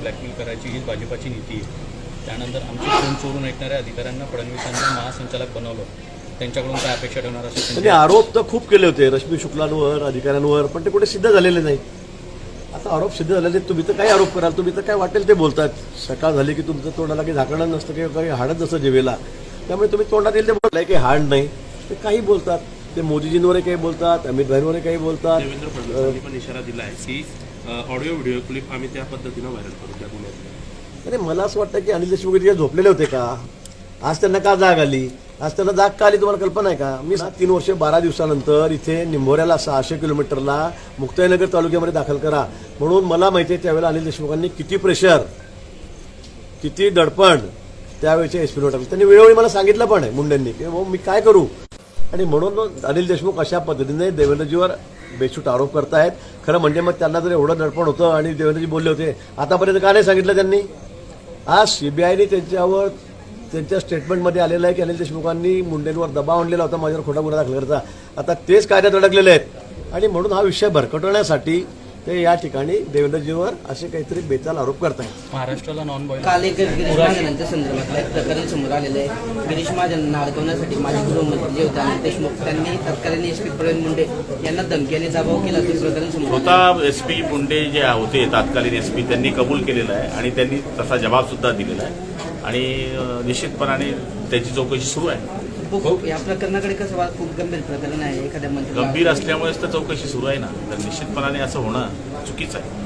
Blackmail करायची हीच भाजपाची नीती आहे. त्यानंतर आमचे फोन चोरून ऐकणाऱ्या अधिकाऱ्यांना फडणवीसांना महासंचालक बनवलं. त्यांच्याकडून काय अपेक्षा ठेवणार असं त्यांनी आरोप तर खूप केले होते रश्मी शुक्लांवर, अधिकाऱ्यांवर, पण ते कुठे सिद्ध झालेले नाही. आता आरोप सिद्ध झालेले, तुम्ही तर काय आरोप कराल, तुम्ही तर काय वाटेल ते बोलतात. सकाळ झाली की तुमचं तोंडाला काही झाकणं नसतं किंवा काही हाडत नसतं जेवेला, त्यामुळे तुम्ही तोंडात येईल ते बोलताय की हाड नाही, ते काही बोलतात. ते मोदीजींवरही काही बोलतात, अमित भाईंवरही काही बोलतात. देवेंद्र फडणवीसांनी पण इशारा दिला आहे की ऑडिओ व्हिडिओ क्लिप आम्ही त्या पद्धतीनं व्हायरल करू त्या गुन्ह्यात. अरे मला असं वाटतं की अनिल देशमुख इथे झोपलेले होते का? आज त्यांना का जाग आली? आज त्यांना जाग का आली तुम्हाला कल्पना आहे का? मी 3 वर्ष 12 दिवसानंतर इथे निंभोऱ्याला 600 किलोमीटरला मुक्ताईनगर तालुक्यामध्ये दाखल करा म्हणून मला माहिती आहे त्यावेळेला अनिल देशमुखांनी किती प्रेशर, किती दडपण त्यावेळेच्या एसपीवर टाकलं. त्यांनी वेळोवेळी मला सांगितलं पण आहे मुंडेंनी की भाऊ मी काय करू. आणि म्हणून अनिल देशमुख अशा पद्धतीने देवेंद्रजीवर बेछूट आरोप करतायत. खरं म्हणजे मग त्यांना जर एवढं दडपण होतं आणि देवेंद्रजी बोलले होते आतापर्यंत का नाही सांगितलं त्यांनी? आज सीबीआयने त्यांच्यावर त्यांच्या स्टेटमेंटमध्ये आलेलं आहे की अनिल देशमुखांनी मुंडेंवर दबाव आणलेला होता माझ्यावर खोटा गुन्हा दाखल करायचा. आता तेच कायद्यात अडकलेले आहेत आणि म्हणून हा विषय भरकटवण्यासाठी ते या ठिकाणी देवेंद्रजीवर असे काहीतरी बेताल आरोप करतायत. महाराष्ट्राला नॉन बॉईल काल एक गिरीश महाजनांच्या संदर्भातलं एक प्रकरण समोर आलेलं आहे. गिरीश महाजनांना अडकवण्यासाठी माजी गृहमंत्री जे होते अनिल देशमुख त्यांनी तत्कालीन एसपी प्रवीण मुंडे यांना धमक्याने दबाव केला ते प्रकरण समोर आलं. स्वतः एसपी मुंडे जे होते तत्कालीन एसपी त्यांनी कबूल केलेलं आहे आणि त्यांनी तसा जबाब सुद्धा दिलेला आहे आणि निश्चितपणाने त्याची चौकशी सुरू आहे. या प्रकरणाकडे कसं खूप गंभीर प्रकरण आहे. एखाद्या मंत्री गंभीर असल्यामुळेच तर चौकशी सुरू आहे ना, तर निश्चितपणाने असं होणं चुकीचं आहे.